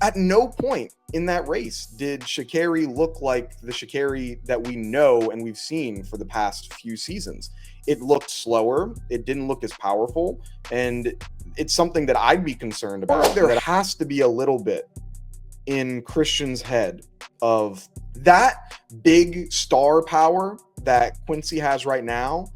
At no point in that race did Sha'Carri look like the Sha'Carri that we know and we've seen for the past few seasons. It looked slower. It didn't look as powerful. And it's something that I'd be concerned about. There has to be a little bit in Christian's head of that big star power that Quincy has right now.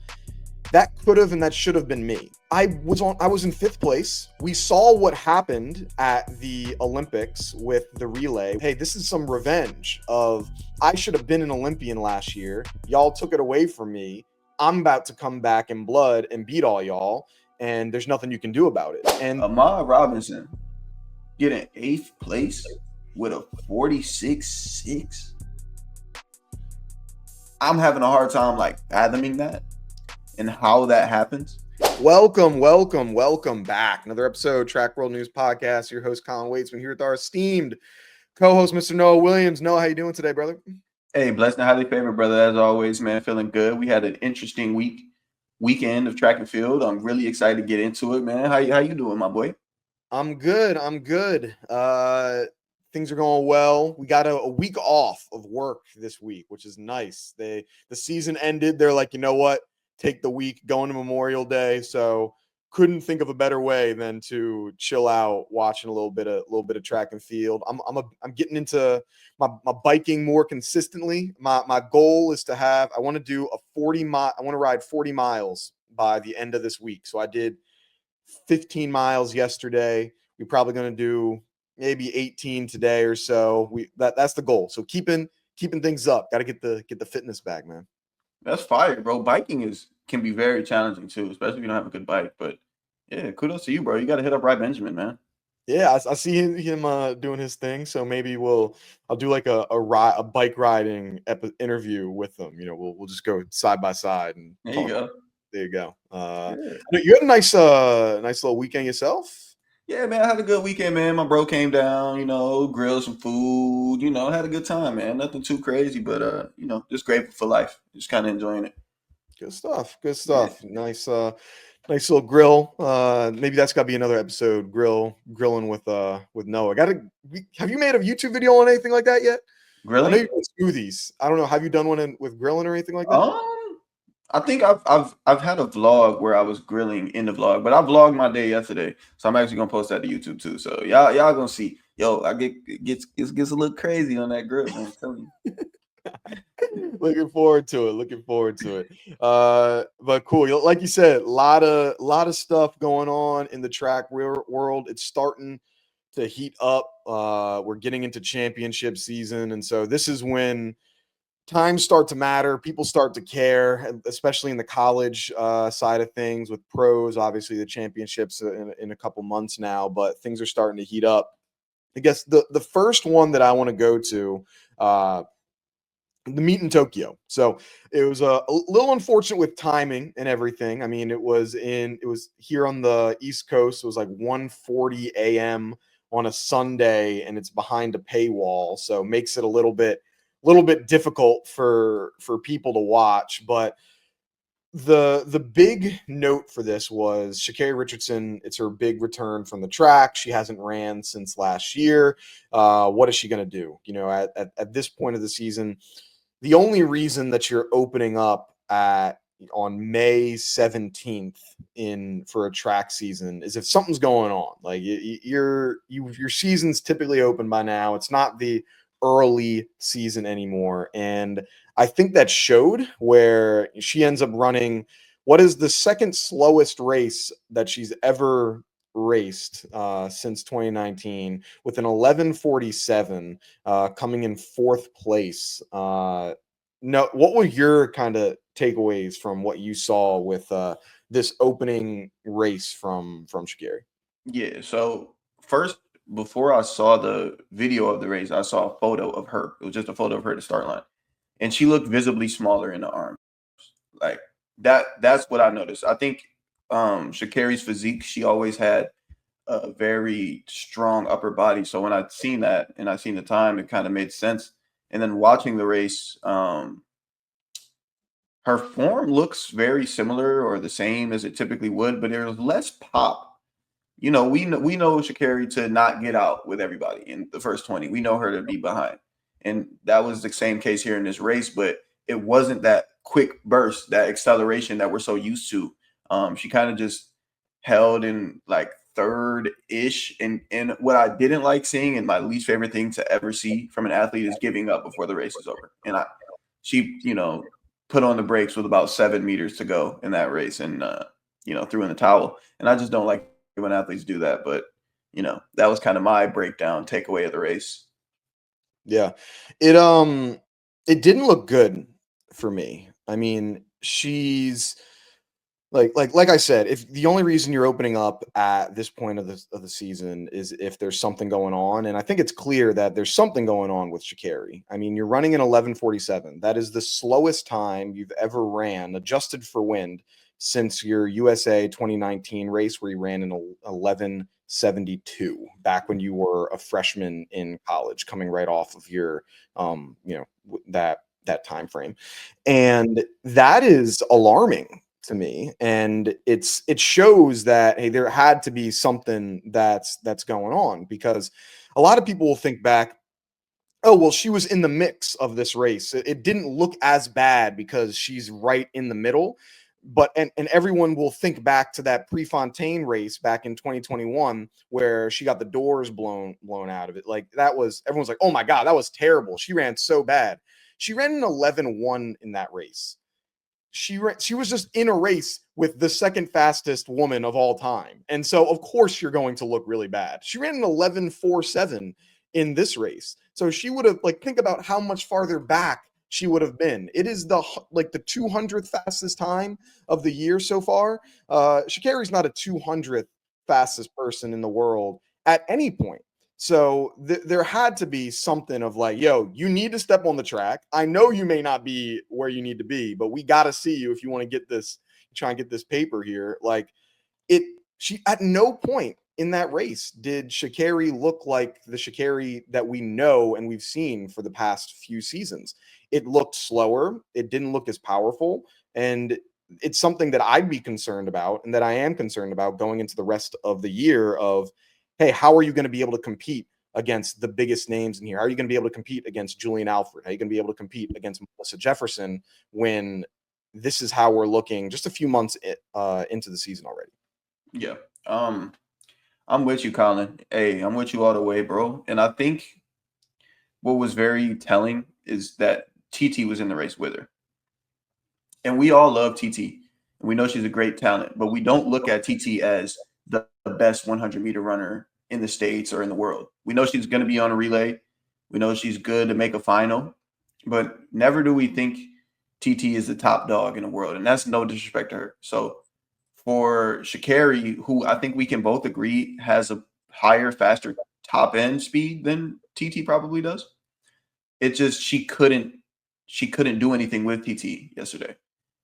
That could have and that should have been me. I was in 5th place. We saw what happened at the Olympics with the relay. Hey, this is some revenge of I should have been an Olympian last year. Y'all took it away from me. I'm about to come back in blood and beat all y'all, and there's nothing you can do about it. And Auhmad Robinson getting 8th place with a 46.6. I'm having a hard time fathoming that and how that happens. Welcome back. Another episode, Track World News Podcast. Your host, Colin Waitsman, here with our esteemed co-host, Mr. Noah Williams. Noah, how you doing today, brother? Hey, blessed and highly favored, brother, as always, man. Feeling good. We had an interesting weekend of track and field. I'm really excited to get into it, man. How you doing, my boy? I'm good. Things are going well. We got a week off of work this week, which is nice. The season ended. They're like, you know what? Take the week going to Memorial Day. So couldn't think of a better way than to chill out, watching a little bit of track and field. I'm getting into my biking more consistently. My goal is to I want to do a 40 mile. I want to ride 40 miles by the end of this week. So I did 15 miles yesterday. We're probably going to do maybe 18 today or so. That's the goal. So keeping things up. Got to get the fitness back, man. That's fire, bro. Biking can be very challenging too, especially if you don't have a good bike. But yeah, kudos to you, bro. You got to hit up Right Benjamin, man. Yeah, I see him doing his thing. So maybe I'll do like a bike riding interview with them. You know, we'll just go side by side and There talk you about. go. There you go. Yeah. You had a nice little weekend yourself. Yeah, man, I had a good weekend, man. My bro came down, grilled some food, had a good time, man. Nothing too crazy, but just grateful for life. Just kind of enjoying it. Good stuff. Good Yeah. stuff. Nice little grill. Maybe that's got to be another episode. Grilling with Noah. Have you made a YouTube video on anything like that yet? I know Grilling? you do smoothies. I don't know. Have you done one with grilling or anything like that? I think I've had a vlog where I was grilling in the vlog, but I vlogged my day yesterday, so I'm actually gonna post that to YouTube too. So y'all gonna see. Yo, it gets a little crazy on that grill, man. I'm telling you. Looking forward to it. But cool. Like you said, lot of stuff going on in the track world. It's starting to heat up. We're getting into championship season, and so this is when times start to matter. People start to care, especially in the college side of things with pros. Obviously, the championships in a couple months now, but things are starting to heat up. I guess the first one that I want to go to. The meet in Tokyo. So it was a little unfortunate with timing and everything. I mean, it was here on the East Coast. It was like 1:40 a.m. on a Sunday, and it's behind a paywall, so it makes it a little bit difficult for people to watch. But the big note for this was Sha'Carri Richardson. It's her big return from the track. She hasn't ran since last year. What is she going to do? You know, at this point of the season, the only reason that you're opening up on May 17th for a track season is if something's going on. Like your season's typically open by now. It's not the early season anymore, and I think that showed where she ends up running what is the second slowest race that she's ever raced since 2019 with an 11:47, coming in 4th place. No, what were your kind of takeaways from what you saw with this opening race from Sha'Carri? Yeah. So first, before I saw the video of the race, I saw a photo of her. It was just a photo of her at the start line, and she looked visibly smaller in the arms. Like that's what I noticed. I think Sha'Carri's physique, she always had a very strong upper body. So when I'd seen that and I seen the time, it kind of made sense. And then watching the race, her form looks very similar or the same as it typically would, but there's less pop. we know Sha'Carri to not get out with everybody in the first 20. We know her to be behind. And that was the same case here in this race, but it wasn't that quick burst, that acceleration that we're so used to. She kind of just held in like third-ish. And what I didn't like seeing, and my least favorite thing to ever see from an athlete, is giving up before the race is over. And she put on the brakes with about 7 meters to go in that race and threw in the towel. And I just don't like when athletes do that. But that was kind of my breakdown takeaway of the race. Yeah. It it didn't look good for me. I mean, she's like I said, if the only reason you're opening up at this point of the season is if there's something going on, and I think it's clear that there's something going on with Sha'Carri. I mean, you're running an 11:47. That is the slowest time you've ever ran, adjusted for wind, since your USA 2019 race where you ran an 11:72 back when you were a freshman in college, coming right off of your that time frame. And that is alarming to me, and it shows that, hey, there had to be something that's going on, because a lot of people will think back, oh well, she was in the mix of this race, it didn't look as bad because she's right in the middle. But and everyone will think back to that Prefontaine race back in 2021 where she got the doors blown out of it. Like, that was, everyone's like, oh my god, that was terrible, she ran so bad. She ran an 11:1 in that race. She was just in a race with the second fastest woman of all time. And so of course you're going to look really bad. She ran an 11:47 in this race. So she would have, like, think about how much farther back she would have been. It is the 200th fastest time of the year so far. Sha'Carri's not a 200th fastest person in the world at any point. So there had to be something of like, yo, you need to step on the track. I know you may not be where you need to be, but we got to see you if you want to get this, try and get this paper here. Like, she at no point in that race did Sha'Carri look like the Sha'Carri that we know and we've seen for the past few seasons. It looked slower. It didn't look as powerful. And it's something that I'd be concerned about, and that I am concerned about going into the rest of the year of, hey, how are you going to be able to compete against the biggest names in here? How are you going to be able to compete against Julian Alfred? How are you going to be able to compete against Melissa Jefferson when this is how we're looking just a few months into the season already? Yeah. I'm with you, Colin. Hey, I'm with you all the way, bro. And I think what was very telling is that TT was in the race with her. And we all love TT. And we know she's a great talent, but we don't look at TT as the best 100-meter runner in the States or in the world. We know she's going to be on a relay. We know she's good to make a final, but never do we think TT is the top dog in the world. And that's no disrespect to her. So for Sha'Carri, who I think we can both agree has a higher, faster top end speed than TT probably does, it just she couldn't do anything with TT yesterday.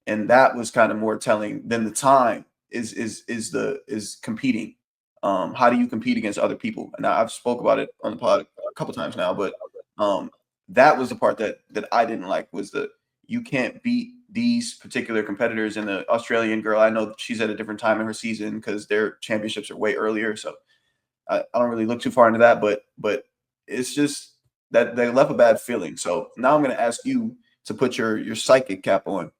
And that was kind of more telling than the time is competing. How do you compete against other people? And I've spoke about it on the pod a couple times now, but that was the part that I didn't like, was that you can't beat these particular competitors. And the Australian girl, I know she's at a different time in her season because their championships are way earlier. So I don't really look too far into that, but it's just that they left a bad feeling. So now I'm going to ask you to put your psychic cap on.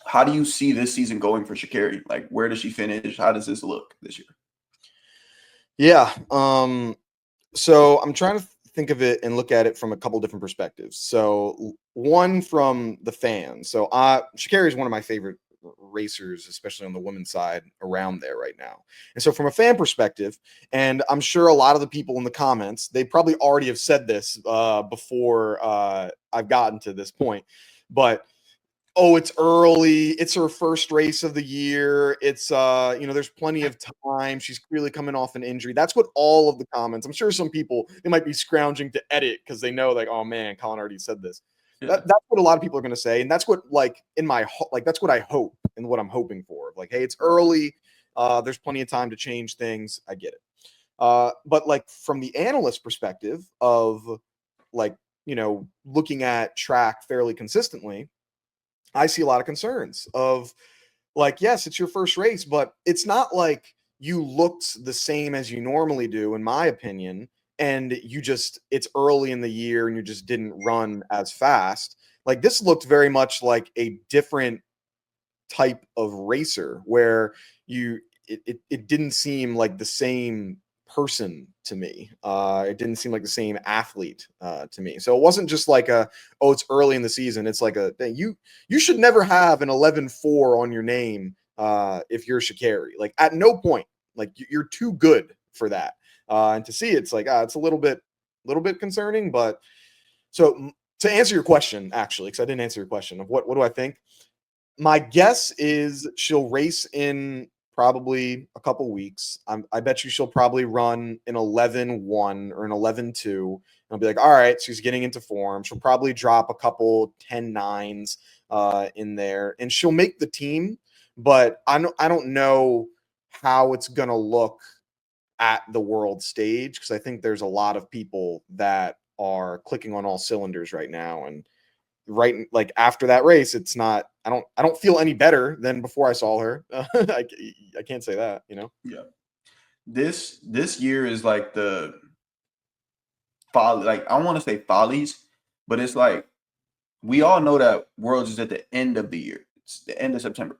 How do you see this season going for Sha'Carri? Like, where does she finish? How does this look this year? Yeah. So I'm trying to think of it and look at it from a couple different perspectives. So one, from the fans. So Sha'Carri is one of my favorite racers, especially on the women's side around there right now. And so from a fan perspective, and I'm sure a lot of the people in the comments, they probably already have said this before I've gotten to this point, but oh, it's early, it's her first race of the year, it's there's plenty of time, she's clearly coming off an injury. That's what all of the comments, I'm sure some people, they might be scrounging to edit because they know, like, oh man, Colin already said this. Yeah. That's what a lot of people are going to say, and that's what, like, in my that's what I hope and what I'm hoping for. Like, hey, it's early, there's plenty of time to change things. I get it. But like, from the analyst perspective of, like, looking at track fairly consistently, I see a lot of concerns of, like, yes, it's your first race, but it's not like you looked the same as you normally do, in my opinion, and it's early in the year and you just didn't run as fast. Like this looked very much like a different type of racer where it didn't seem like the same person to me. It didn't seem like the same athlete to me. So it wasn't just like it's early in the season. It's like you should never have an 11-4 on your name if you're Sha'Carri. Like at no point, like you're too good for that. And to see it's like it's a little bit concerning. But so to answer your question, actually, because I didn't answer your question of what do I think? My guess is she'll race in probably a couple weeks. I bet you she'll probably run an 11-1 or an 11-2. I'll be like, all right, she's getting into form. She'll probably drop a couple 10-9s in there, and she'll make the team. But I don't know how it's gonna look at the world stage because I think there's a lot of people that are clicking on all cylinders right now, and right like after that race it's not I don't feel any better than before I saw her. I can't say that, you know. Yeah. This year is like the folly, like I don't want to say follies, but it's like we all know that Worlds is at the end of the year. It's the end of September.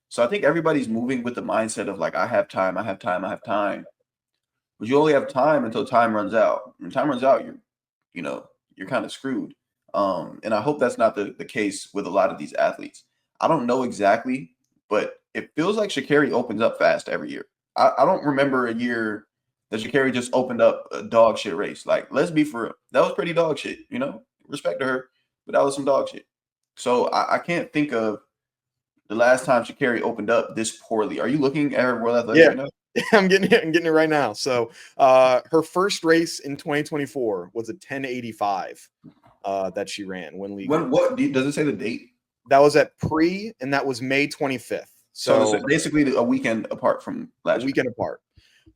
So I think everybody's moving with the mindset of like I have time, I have time, I have time. But you only have time until time runs out. When time runs out, you're kind of screwed. And I hope that's not the case with a lot of these athletes. I don't know exactly, but it feels like Sha'Carri opens up fast every year. I don't remember a year that Sha'Carri just opened up a dog shit race. Like, let's be for real. That was pretty dog shit, Respect to her, but that was some dog shit. So I can't think of the last time Sha'Carri opened up this poorly. Are you looking at her World Athletics right now? I'm getting it right now. So her first race in 2024 was a 10:85 that she ran when legal. What does it say the date? That was at pre, and that was May 25th. So basically a weekend apart from last year. Weekend apart.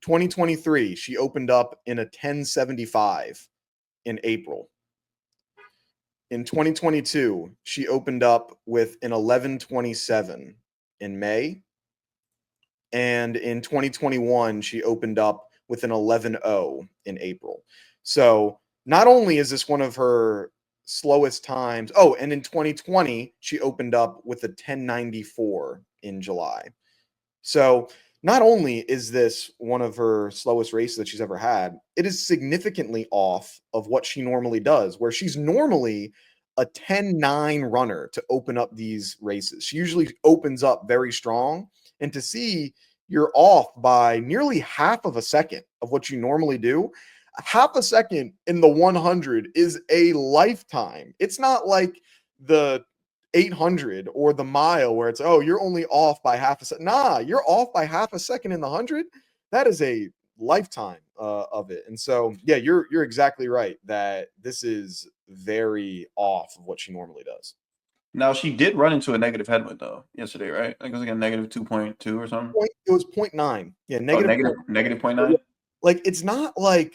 2023, she opened up in a 10:75 in April. In 2022, she opened up with an 11:27 in May. And in 2021, she opened up with an 11:0 in April. So not only is this one of her slowest times, and in 2020, she opened up with a 10:94 in July. So not only is this one of her slowest races that she's ever had, it is significantly off of what she normally does, where she's normally a 10-9 runner to open up these races. She usually opens up very strong. And to see you're off by nearly half of a second of what you normally do, half a second in the 100 is a lifetime. It's not like the 800 or the mile where it's you're only off by half a second. Nah, you're off by half a second in the 100. That is a lifetime of it. And so yeah, you're exactly right that this is very off of what she normally does. Now she did run into a negative headwind though yesterday, right? I think it was like a negative 2.2 or something. It was 0.9. Yeah, negative 0.9. Like it's not like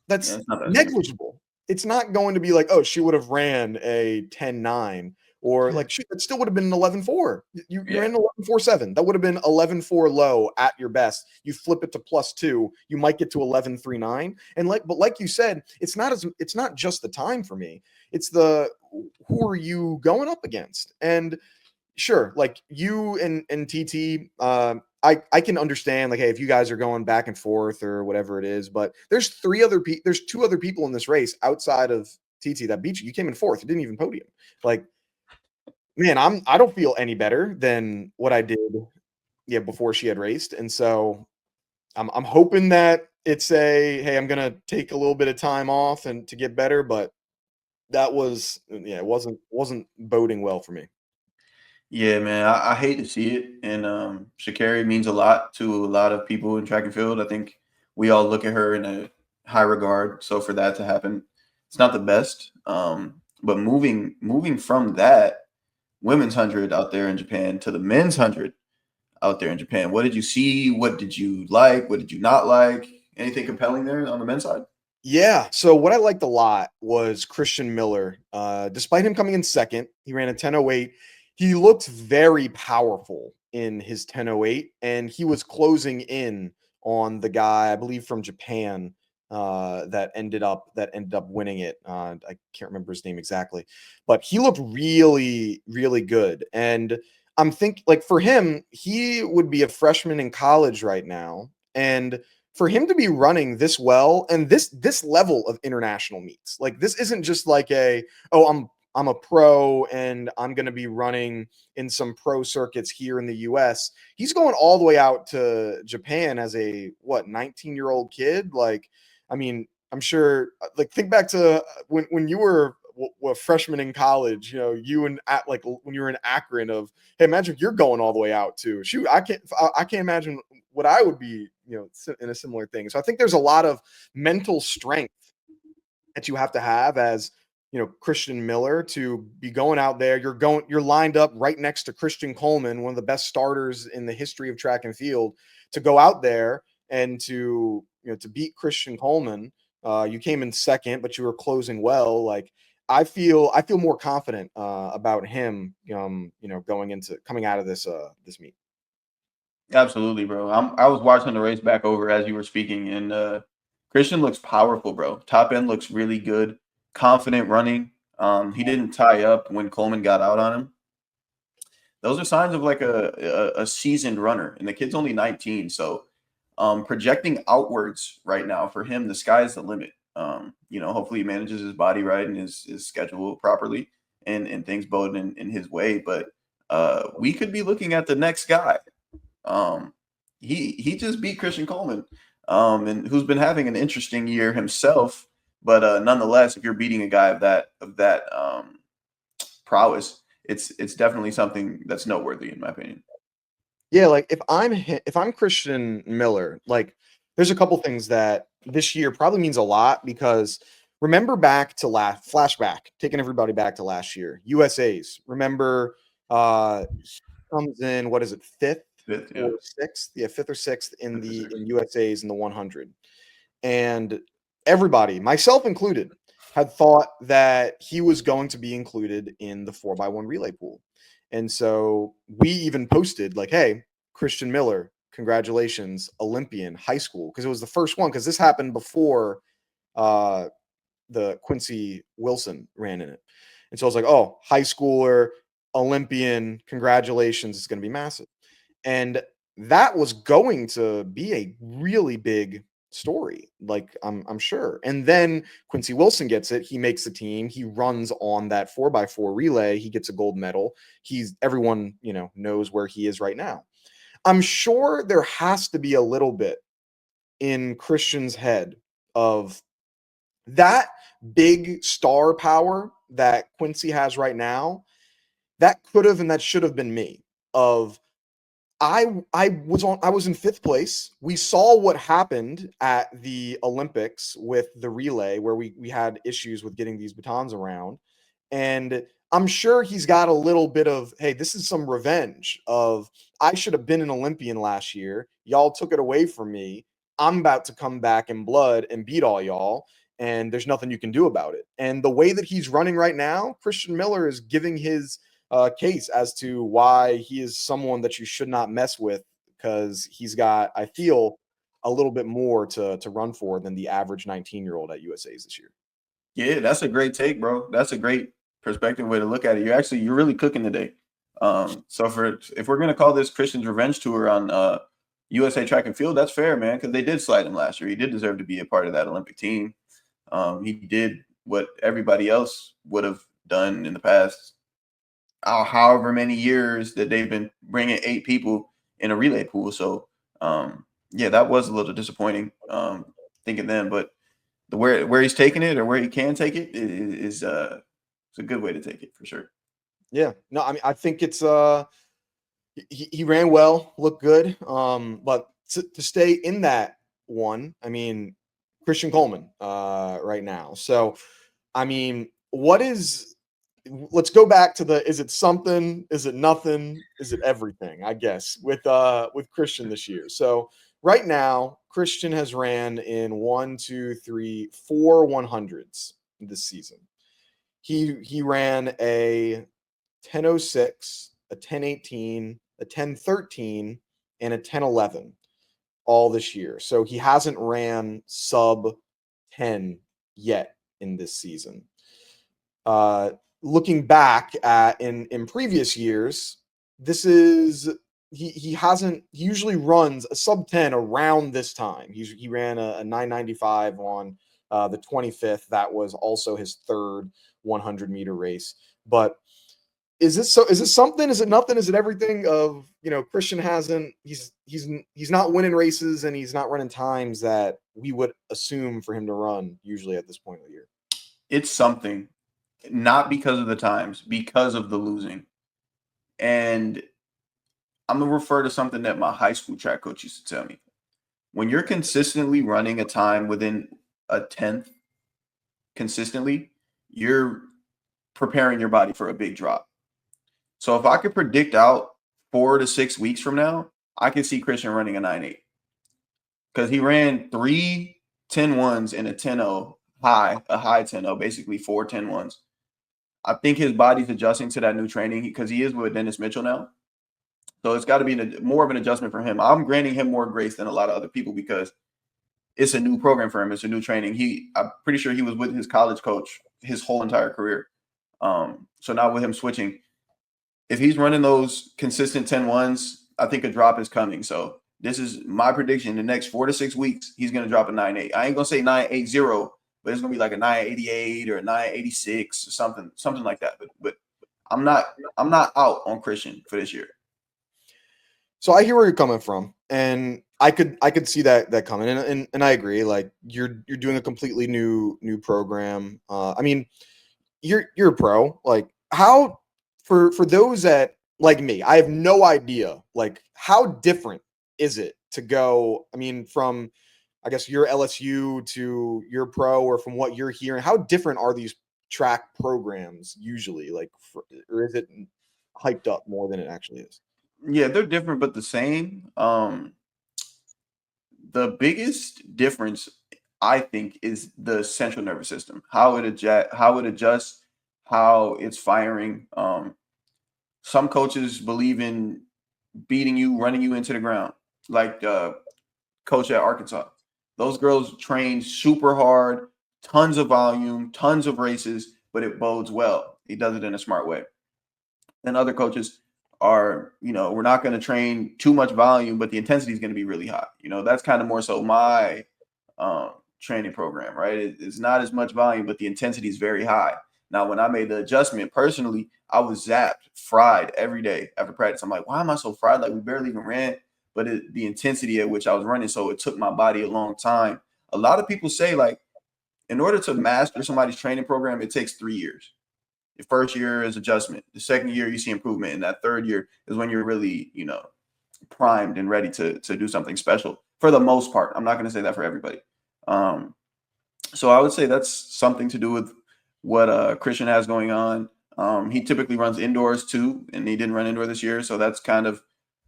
that's negligible. It's not going to be like, she would have ran a 10-9. Or like it still would have been an 11-4. You ran an 11-4-7. That would have been 11-4 low at your best. You flip it to +2, you might get to 11-3-9. And like you said, it's not just the time for me. It's who are you going up against? And sure, like you and TT, I can understand like, hey, if you guys are going back and forth or whatever it is, but there's two other people in this race outside of TT that beat you. You came in fourth. You didn't even podium. Like, man, I don't feel any better than what I did before she had raced. And so I'm hoping that it's hey, I'm gonna take a little bit of time off and to get better, but that was it wasn't boding well for me. Yeah, man, I hate to see it. And Sha'Carri means a lot to a lot of people in track and field. I think we all look at her in a high regard. So for that to happen, it's not the best. But moving from that women's 100 out there in Japan to the men's 100 out there in Japan. What did you see? What did you like? What did you not like? Anything compelling there on the men's side? Yeah. So what I liked a lot was Christian Miller. Despite him coming in second, he ran a 10:08. He looked very powerful in his 10:08, and he was closing in on the guy, I believe from Japan, that ended up winning it. I can't remember his name exactly, but he looked really, really good. And I'm like for him, he would be a freshman in college right now, and for him to be running this well and this level of international meets, like this isn't just like I'm a pro and I'm going to be running in some pro circuits here in the US. He's going all the way out to Japan as a 19-year-old kid. Like, I mean, I'm sure, like, think back to when you were a freshman in college, you and at like when you were in Akron of, hey, imagine you're going all the way out to shoot. I can't imagine what I would be, in a similar thing. So I think there's a lot of mental strength that you have to have as, Christian Miller to be going out there. You're lined up right next to Christian Coleman, one of the best starters in the history of track and field, to go out there and to beat Christian Coleman. You came in second, but you were closing well. Like, I feel more confident about him, coming out of this meet. Absolutely, bro. I was watching the race back over as you were speaking, and Christian looks powerful, bro. Top end looks really good, confident running. He didn't tie up when Coleman got out on him. Those are signs of like a seasoned runner, and the kid's only 19. So, projecting outwards right now for him, the sky's the limit. Hopefully he manages his body right and his schedule properly, and things bode in his way. But we could be looking at the next guy. Um, he just beat Christian Coleman, and who's been having an interesting year himself. But nonetheless, if you're beating a guy of that prowess, it's definitely something that's noteworthy in my opinion. Yeah, like if I'm Christian Miller, like there's a couple things that this year probably means a lot because remember back to last flashback, taking everybody back to last year, USA's. Remember he comes in, what is it, fifth Fifth, yeah. or sixth? Yeah, fifth or sixth in USA's in the 100. And everybody, myself included, had thought that he was going to be included in the 4x1 relay pool. And so we even posted like, hey, Christian Miller, congratulations, Olympian, high school, because it was the first one, because this happened before uh, the Quincy Wilson ran in it. And so I was like, oh, high schooler, Olympian, congratulations, it's going to be massive. And that was going to be a really big story, like I'm sure. And then Quincy Wilson gets it. He makes the team. He runs on that 4x4 relay. He gets a gold medal. Everyone, knows where he is right now. I'm sure there has to be a little bit in Christian's head of that big star power that Quincy has right now. That could have and that should have been me. Of I was in fifth place. We saw what happened at the Olympics with the relay, where we had issues with getting these batons around, and I'm sure he's got a little bit of, hey, this is some revenge of, I should have been an Olympian last year. Y'all took it away from me. I'm about to come back in blood and beat all y'all, and there's nothing you can do about it. And the way that he's running right now, Christian Miller is giving his case as to why he is someone that you should not mess with, because he's got, I feel, a little bit more to run for than the average 19-year-old at USA's this year. Yeah, that's a great take, bro. That's a great perspective way to look at it. You're really cooking today. So if we're gonna call this Christian's revenge tour on USA Track and Field, that's fair, man, because they did slide him last year. He did deserve to be a part of that Olympic team. He did what everybody else would have done in the past, however many years that they've been bringing 8 people in a relay pool. So yeah, that was a little disappointing thinking then, but where he's taking it or where he can take it is it's a good way to take it for sure. Yeah, no, I mean, I think it's he ran well, looked good, but to stay in that one, I mean, Christian Coleman right now. So, I mean, let's go back to is it something, is it nothing, is it everything, I guess, with Christian this year. So right now, Christian has ran in 4 100s this season. He ran a 10:06, a 10:18, a 10:13, and a 10:11. all this year. So he hasn't ran sub 10 yet in this season. Looking back at in previous years, this is he usually runs a sub 10 around this time. He ran a 995 on the 25th. That was also his third 100-meter race. But is this so? Is this something? Is it nothing? Is it everything? Of Christian hasn't. He's not winning races, and he's not running times that we would assume for him to run usually at this point of the year. It's something, not because of the times, because of the losing. And I'm going to refer to something that my high school track coach used to tell me. When you're consistently running a time within a 10th consistently, you're preparing your body for a big drop. So if I could predict out 4 to 6 weeks from now, I could see Christian running a 9.8. Because he ran 3 10-1s and a 10-0 high, a high 10-0, basically 4 10-1s. I think his body's adjusting to that new training because he is with Dennis Mitchell now. So it's got to be more of an adjustment for him. I'm granting him more grace than a lot of other people because it's a new program for him. It's a new training. I'm pretty sure he was with his college coach his whole entire career. So now with him switching, if he's running those consistent 10-1s, I think a drop is coming. So this is my prediction. In the next 4 to 6 weeks, he's going to drop a 9.8. I ain't going to say 9.80, but it's going to be like a 9.88 or a 9.86 or something like that. But I'm not out on Christian for this year. So I hear where you're coming from, and I could see that coming, and I agree. Like you're doing a completely new program. I mean, you're a pro. Like how for those that like me, I have no idea. Like how different is it to go? I mean, from I guess your LSU to your pro, or from what you're hearing, how different are these track programs usually? Like, or is it hyped up more than it actually is? Yeah, they're different but the same. The biggest difference, I think, is the central nervous system, how it adjusts, how it's firing. Some coaches believe in beating you, running you into the ground, like coach at Arkansas. Those girls train super hard, tons of volume, tons of races, but it bodes well. He does it in a smart way. And other coaches are, we're not going to train too much volume, but the intensity is going to be really high. That's kind of more so my training program, right? It's not as much volume, but the intensity is very high. Now, when I made the adjustment personally, I was zapped, fried every day after practice. I'm like, why am I so fried? Like we barely even ran, but the intensity at which I was running, so it took my body a long time. A lot of people say like, in order to master somebody's training program, it takes 3 years. The first year is adjustment. The second year, you see improvement. And that third year is when you're really, primed and ready to do something special for the most part. I'm not going to say that for everybody. So I would say that's something to do with what Christian has going on. He typically runs indoors too, and he didn't run indoor this year. So that's kind of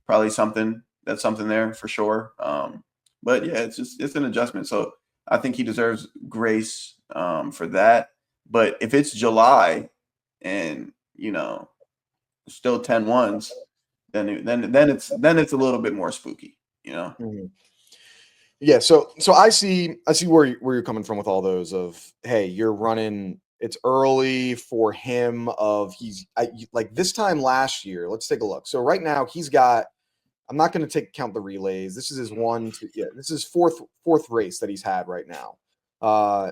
probably something there for sure. But yeah, it's an adjustment. So I think he deserves grace for that. But if it's July and still 10-1s, then it's a little bit more spooky, Mm-hmm. Yeah, so I see where you're coming from with all those of, hey, you're running, it's early for him, of like this time last year. Let's take a look. So right now he's got, I'm not going to count the relays. This is his this is fourth race that he's had right now.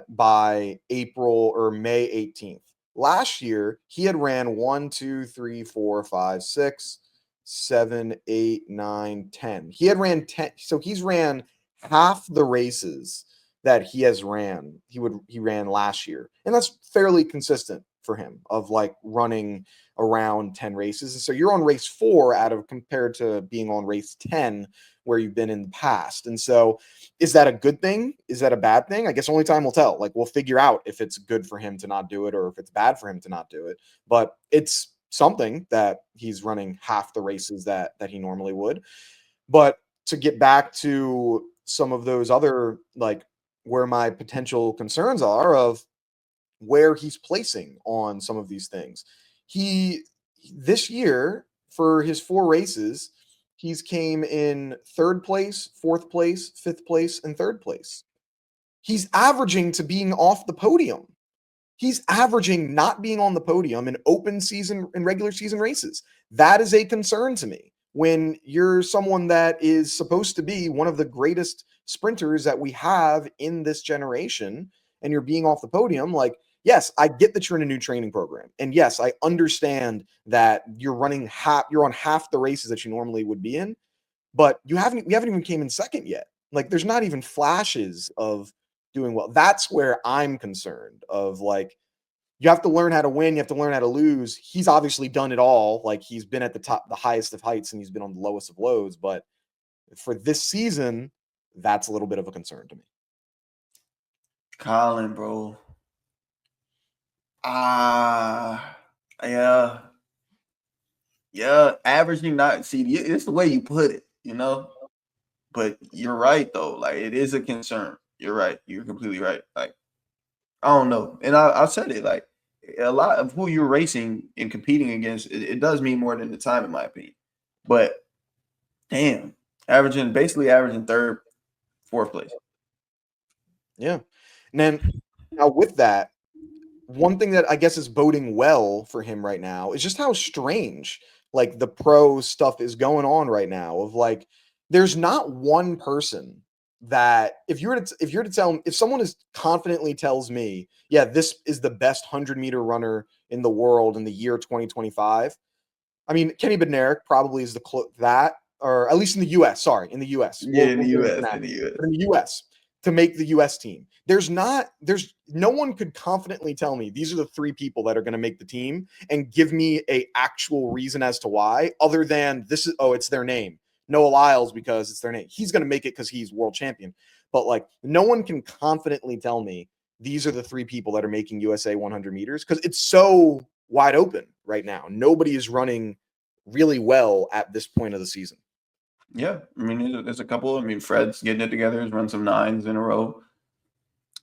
By April or May 18th. Last year, he had ran 1, 2, 3, 4, 5, 6, 7, 8, 9, 10. He had ran 10. So he's ran half the races that he ran last year. And that's fairly consistent for him, of like running around 10 races. And so you're on race 4 compared to being on race 10 where you've been in the past. And so is that a good thing? Is that a bad thing? I guess only time will tell. Like we'll figure out if it's good for him to not do it or if it's bad for him to not do it. But it's something that he's running half the races that he normally would. But to get back to some of those other, like where my potential concerns are of where he's placing on some of these things. This year for his 4 races, he's came in 3rd place, 4th place, 5th place, and 3rd place. He's averaging to being off the podium. He's averaging not being on the podium in open season and regular season races. That is a concern to me. When you're someone that is supposed to be one of the greatest sprinters that we have in this generation, and you're being off the podium, like, yes, I get that you're in a new training program. And yes, I understand that you're on half the races that you normally would be in, but we haven't even came in second yet. Like, there's not even flashes of doing well. That's where I'm concerned of, like, you have to learn how to win. You have to learn how to lose. He's obviously done it all. Like, he's been at the top, the highest of heights, and he's been on the lowest of lows. But for this season, that's a little bit of a concern to me. Colin, bro. Yeah. Yeah, averaging not see it's the way you put it, you know. But you're right though. Like, it is a concern. You're right. You're completely right. Like, I don't know. And I said it, like, a lot of who you're racing and competing against, it does mean more than the time, in my opinion. But damn, basically averaging 3rd, 4th place. Yeah. And then now with that, one thing that I guess is boding well for him right now is just how strange, like, the pro stuff is going on right now. Of, like, there's not one person that if you're to tell him, if someone is confidently tells me, yeah, this is the best 100-meter runner in the world in the year 2025. I mean, Kenny Bednarik probably is that, or at least in the U.S. Sorry, in the U.S. Yeah, We'll go international. But in the U.S. to make the U.S. team, there's no one could confidently tell me these are the 3 people that are going to make the team and give me a actual reason as to why, other than it's their name. Noah Lyles, because it's their name. He's going to make it because he's world champion. But, like, no one can confidently tell me these are the 3 people that are making USA 100 meters, because it's so wide open right now. Nobody is running really well at this point of the season. Yeah, I mean, there's a couple. I mean, Fred's getting it together. He's run some 9s in a row.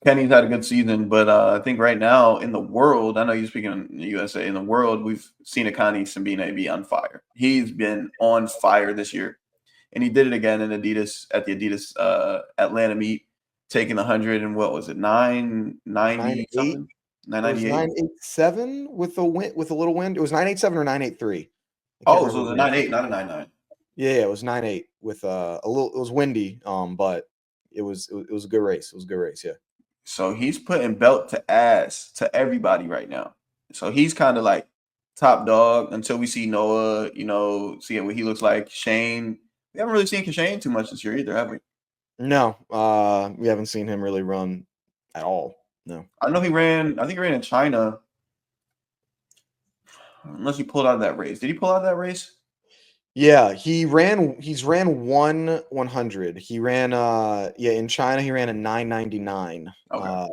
Kenny's had a good season, but I think right now in the world, I know you're speaking in the USA, in the world, we've seen Akani Simbine be on fire. He's been on fire this year, and he did it again in Adidas at the Adidas Atlanta meet, taking 100 and what was it, 990 something, 998. 987 with a little wind. It was 987 or 983. Oh, so it was a 98, not a 99. Yeah, it was 98 with a little. It was windy, but it was a good race. It was a good race. Yeah. So he's putting belt to ass to everybody right now. So he's kind of like top dog until we see Noah, see what he looks like. Shane, we haven't really seen Shane too much this year either, have we? No, we haven't seen him really run at all. No. I know I think he ran in China. Unless he pulled out of that race. Did he pull out of that race? Yeah, he's ran 100. He ran in China he ran a 999. Okay.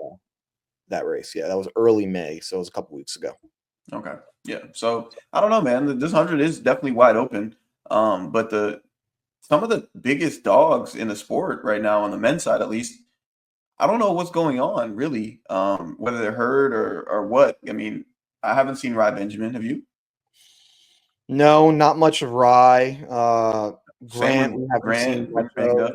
That race. Yeah, that was early May, so it was a couple weeks ago. Okay. Yeah. So I don't know, man. This 100 is definitely wide open. But some of the biggest dogs in the sport right now, on the men's side at least, I don't know what's going on really. Whether they're hurt or what. I mean, I haven't seen Rye Benjamin. Have you? No, not much of Rye. Grant, we haven't Grant, seen much of.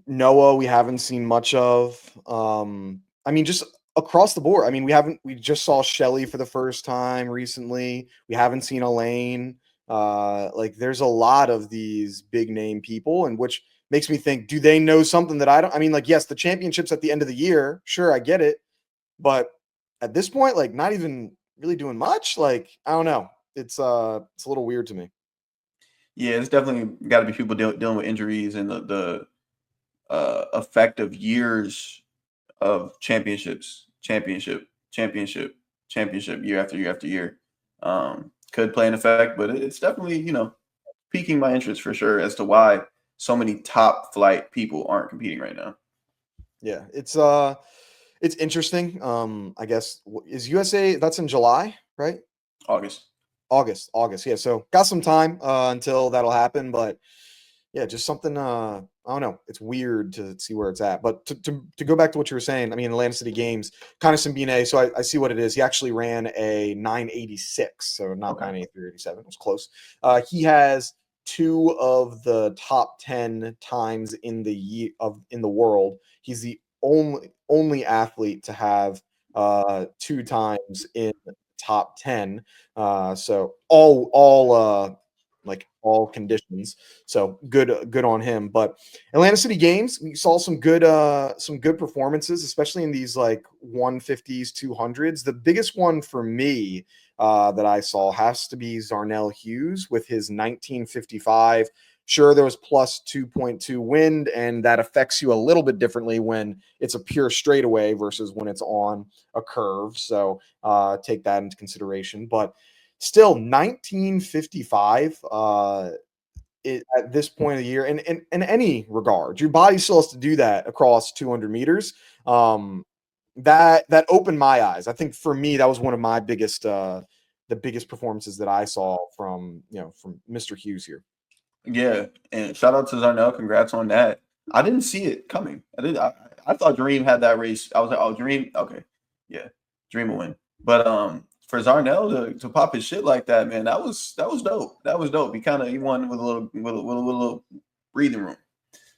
Noah, we haven't seen much of. I mean, just across the board. I mean, we just saw Shelly for the first time recently. We haven't seen Elaine. Like, there's a lot of these big name people, and which makes me think, do they know something that I don't? I mean, like, yes, the championships at the end of the year, sure, I get it. But at this point, like, not even really doing much. Like, I don't know. It's a little weird to me. Yeah, it's definitely got to be people dealing with injuries and the effect of years of championship, year after year after year. Could play an effect, but it's definitely, piquing my interest for sure as to why so many top flight people aren't competing right now. Yeah, it's interesting. I guess is USA, that's in July, right? August. Yeah. So got some time until that'll happen, but yeah, just something I I don't know. It's weird to see where it's at. But to go back to what you were saying, I mean, Atlantic City Games, kind of Simbine. So I see what it is. He actually ran a 986, so not Okay. 983 or 87. It was close. He has two of the top 10 times in the world. He's the only athlete to have two times in the top 10. So all conditions. So good on him. But Atlanta City Games, we saw some good performances, especially in these like 150s, 200s. The biggest one for me that I saw has to be Zharnel Hughes with his 1955. Sure, there was plus 2.2 wind, and that affects you a little bit differently when it's a pure straightaway versus when it's on a curve. So take that into consideration. But still, 1955 at this point of the year, and in any regard, your body still has to do that across 200 meters. That opened my eyes. I think for me, that was one of my biggest the biggest performances that I saw from Mr. Hughes here. Yeah, and shout out to Zharnel. Congrats on that. I didn't see it coming. I thought Dream had that race. I was like, oh, Dream. Okay, yeah, Dream will win. But for Zharnel to pop his shit like that, man, that was dope. That was dope. He won with a little breathing room.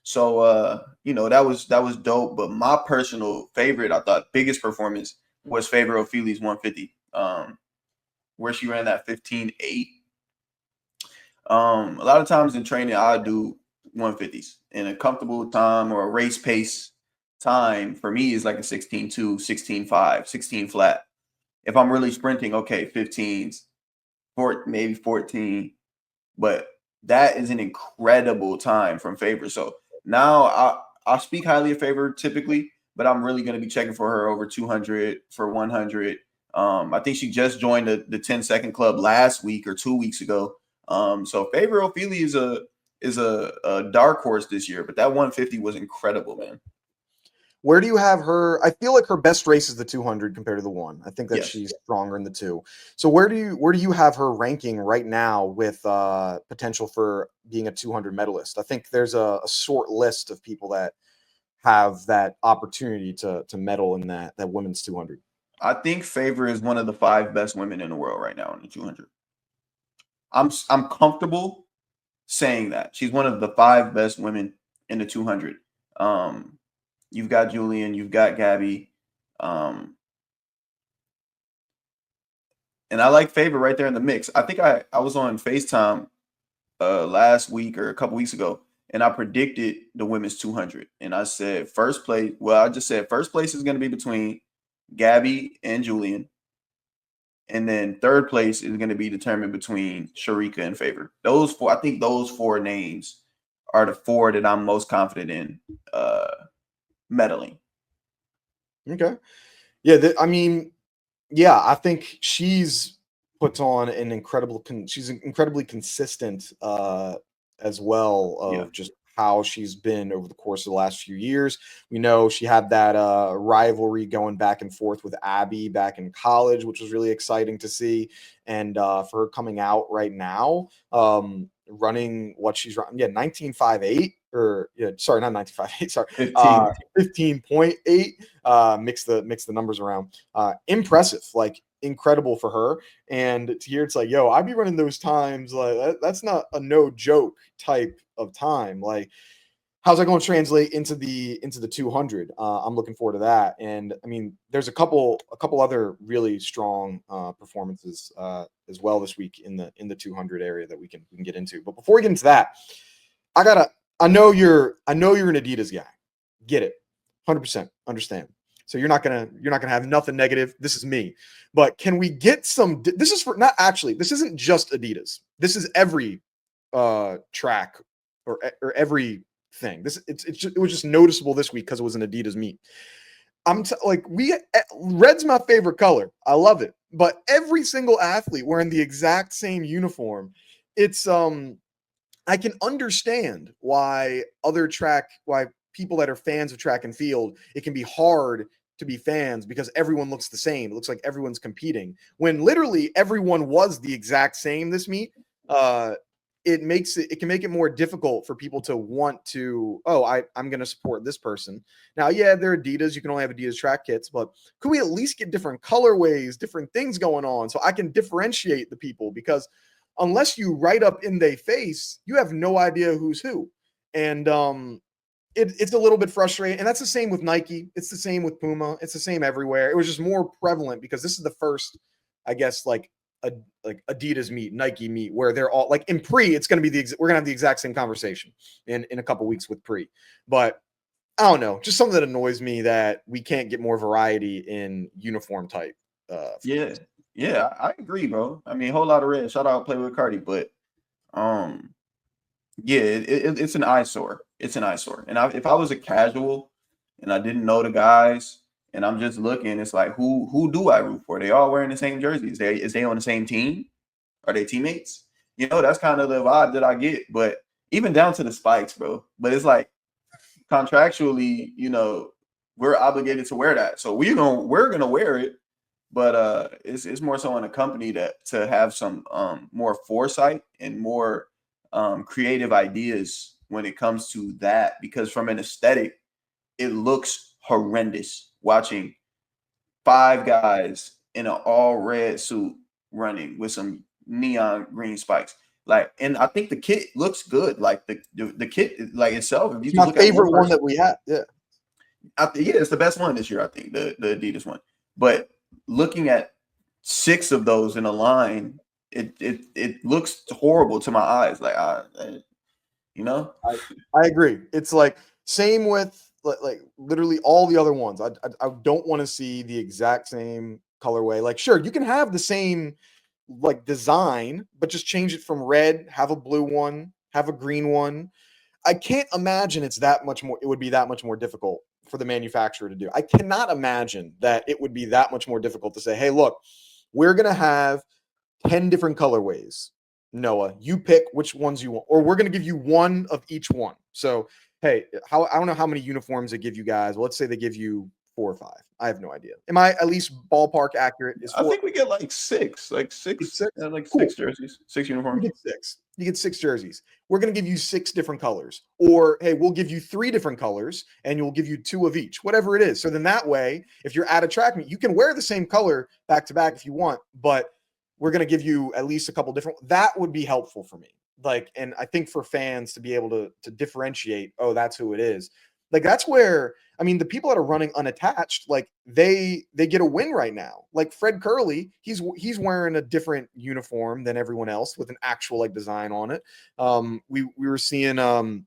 So that was dope. But my personal favorite, I thought, biggest performance was Favour Ofili's 150, where she ran that 15.8. A lot of times in training, I do 150s, and a comfortable time or a race pace time for me is like a 16.2, 16.5, 16 flat. If I'm really sprinting, okay, 15s, maybe 14, but that is an incredible time from Favour. So now I speak highly of Favour typically, but I'm really going to be checking for her over 200, for 100. I think she just joined the 10-second club last week or 2 weeks ago. So Favour Ofili is a dark horse this year, but that 150 was incredible, man. Where do you have her? I feel like her best race is the 200 compared to the 1. I think that Yes. she's stronger in the 2. So where do you have her ranking right now with potential for being a 200 medalist? I think there's a short list of people that have that opportunity to medal in that women's 200. I think Favour is one of the 5 best women in the world right now in the 200. I'm comfortable saying that she's one of the 5 best women in the 200. You've got Julian, you've got Gabby, and I like Favour right there in the mix. I think I was on FaceTime last week or a couple weeks ago, and I predicted the women's 200, and I said first place. Well, I just said first place is going to be between Gabby and Julian, and then third place is going to be determined between Sharika and Favour. Those 4, I think those 4 names are the 4 that I'm most confident in medaling. Okay. Yeah, I mean, yeah, I think she's put on an incredible she's incredibly consistent as well of just how she's been over the course of the last few years. We know she had that rivalry going back and forth with Abby back in college, which was really exciting to see. And for her coming out right now, running what she's running, 19.58 or sorry, not 19.58, sorry, 15.8. Mix the numbers around. Impressive, like incredible for her. And to hear it's like, yo, I'd be running those times, like that's not a no joke type of time. Like, how's that going to translate into the 200? I'm looking forward to that. And I mean, there's a couple other really strong performances as well this week in the 200 area that we can get into. But before we get into that, I know you're an Adidas guy. Get it. 100% understand. So you're not gonna have nothing negative. This is me. But can we get some? This is for not actually. This isn't just Adidas. This is every track or every thing. It was just noticeable this week because it was an Adidas meet. Red's my favorite color. I love it. But every single athlete wearing the exact same uniform, it's I can understand why people that are fans of track and field, it can be hard to be fans because everyone looks the same. It looks like everyone's competing when literally everyone was the exact same this meet. it can make it more difficult for people to want to, oh, I'm going to support this person. Now, yeah, they're Adidas. You can only have Adidas track kits, but could we at least get different colorways, different things going on so I can differentiate the people? Because unless you write up in their face, you have no idea who's who. And it's a little bit frustrating. And that's the same with Nike. It's the same with Puma. It's the same everywhere. It was just more prevalent because this is the first, I guess, like Adidas meet, Nike meet, where they're all like in pre, it's going to be we're going to have the exact same conversation in a couple weeks with pre. But I don't know, just something that annoys me that we can't get more variety in uniform type. Yeah. Yeah, I agree, bro. I mean, a whole lot of red. Shout out Play with Cardi, but yeah, it's an eyesore. It's an eyesore. And if I was a casual and I didn't know the guys and I'm just looking, it's like who do I root for? They all wearing the same jerseys. Is they on the same team? Are they teammates? You know, that's kind of the vibe that I get. But even down to the spikes, bro. But it's like contractually, you know, we're obligated to wear that. So we're gonna wear it. But it's more so on a company to have some more foresight and more creative ideas when it comes to that, because from an aesthetic, it looks horrendous watching 5 guys in an all red suit running with some neon green spikes. Like, and I think the kit looks good. Like the kit, like itself. If you My just look favorite at one that we have. Yeah. yeah, it's the best one this year, I think, the Adidas one. But looking at 6 of those in a line, it looks horrible to my eyes. Like you know, I agree. It's like same with like literally all the other ones. I don't want to see the exact same colorway. Like, sure, you can have the same like design, but just change it from red, have a blue one, have a green one. I can't imagine it's that much more. It would be that much more difficult for the manufacturer to do. I cannot imagine that it would be that much more difficult to say, hey, look, we're gonna have 10 different colorways. Noah, you pick which ones you want, or we're going to give you one of each one. So, hey, I don't know how many uniforms they give you guys. Well, let's say they give you 4 or 5. I have no idea. Am I at least ballpark accurate? Is 4? I think we get like six, Six? like Cool. 6 jerseys, 6 You uniforms. get 6. You get 6 jerseys. We're going to give you 6 different colors. Or, hey, we'll give you 3 different colors and we'll give you 2 of each, whatever it is. So then that way, if you're at a track meet, you can wear the same color back to back if you want, but we're going to give you at least a couple different. That would be helpful for me. Like, and I think for fans to be able to differentiate, oh, that's who it is. Like, that's where, I mean, the people that are running unattached, like they get a win right now. Like Fred Curley, he's wearing a different uniform than everyone else with an actual like design on it. We were seeing a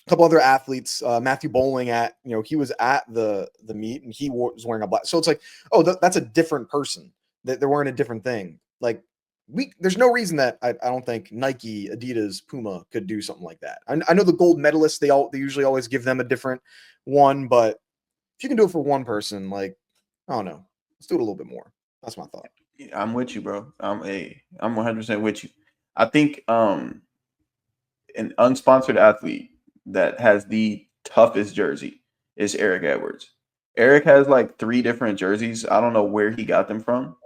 couple other athletes, Matthew Bowling he was at the meet and he was wearing a black. So it's like, oh, that's a different person. That they're wearing a different thing. Like there's no reason that I don't think Nike, Adidas, Puma could do something like that. I know the gold medalists, they usually always give them a different one, but if you can do it for one person, like, I don't know, let's do it a little bit more. That's my thought. Yeah, I'm with you, bro. I'm 100% with you. I think an unsponsored athlete that has the toughest jersey is Eric Edwards. Eric has like 3 different jerseys. I don't know where he got them from.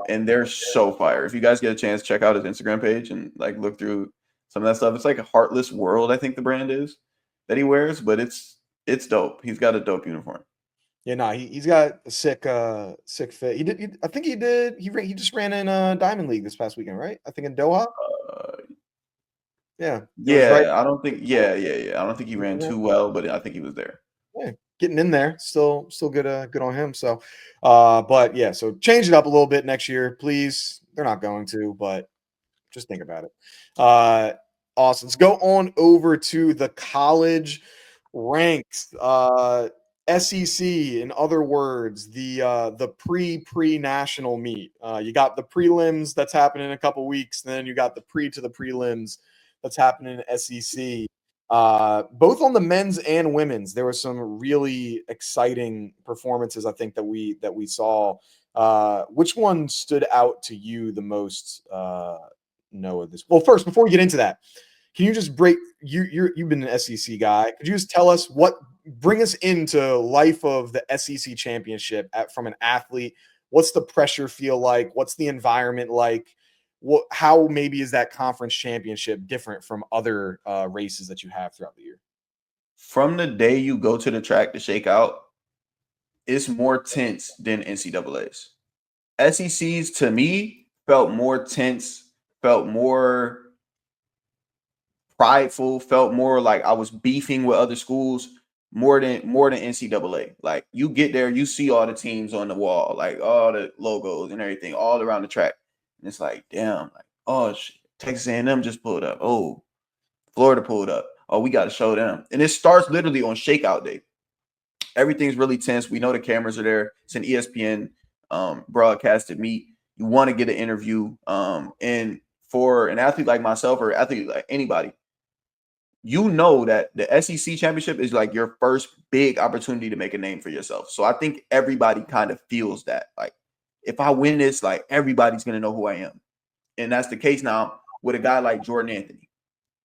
And they're so fire. If you guys get a chance, check out his Instagram page and like look through some of that stuff. It's like a Heartless World, I think the brand is that he wears, but it's dope. He's got a dope uniform. Yeah, no, he's got a sick fit. I think he just ran in Diamond League this past weekend, right? I think in Doha. Uh, Yeah, it was right. yeah, I don't think. Yeah. I don't think he ran too well, but I think he was there. Yeah, getting in there, still good. Good on him. So, but yeah, so change it up a little bit next year, please. They're not going to, but just think about it. Awesome. Let's go on over to the college ranks. SEC, in other words, the pre national meet. You got the prelims that's happening in a couple weeks, then you got the to the prelims that's happening in SEC. Both on the men's and women's, there were some really exciting performances. I think that we saw. Which one stood out to you the most? Noah, this. Well, first, before we get into that, can you just break? You've been an SEC guy. Could you just tell us bring us into life of the SEC championship from an athlete? What's the pressure feel like? What's the environment like? how maybe is that conference championship different from other races that you have throughout the year? From the day you go to the track to shake out, it's more tense than NCAA's. SEC's to me felt more tense, felt more prideful, felt more like I was beefing with other schools more than NCAA. Like you get there, you see all the teams on the wall, like all the logos and everything all around the track. And it's like, damn, like, oh shit, Texas A&M just pulled up. Oh, Florida pulled up. Oh, we got to show them. And it starts literally on shakeout day. Everything's really tense. We know the cameras are there. It's an ESPN broadcasted meet. You want to get an interview. And for an athlete like myself or athlete like anybody, you know that the SEC championship is like your first big opportunity to make a name for yourself. So I think everybody kind of feels that. Like, if I win this, like everybody's going to know who I am. And that's the case now with a guy like Jordan Anthony.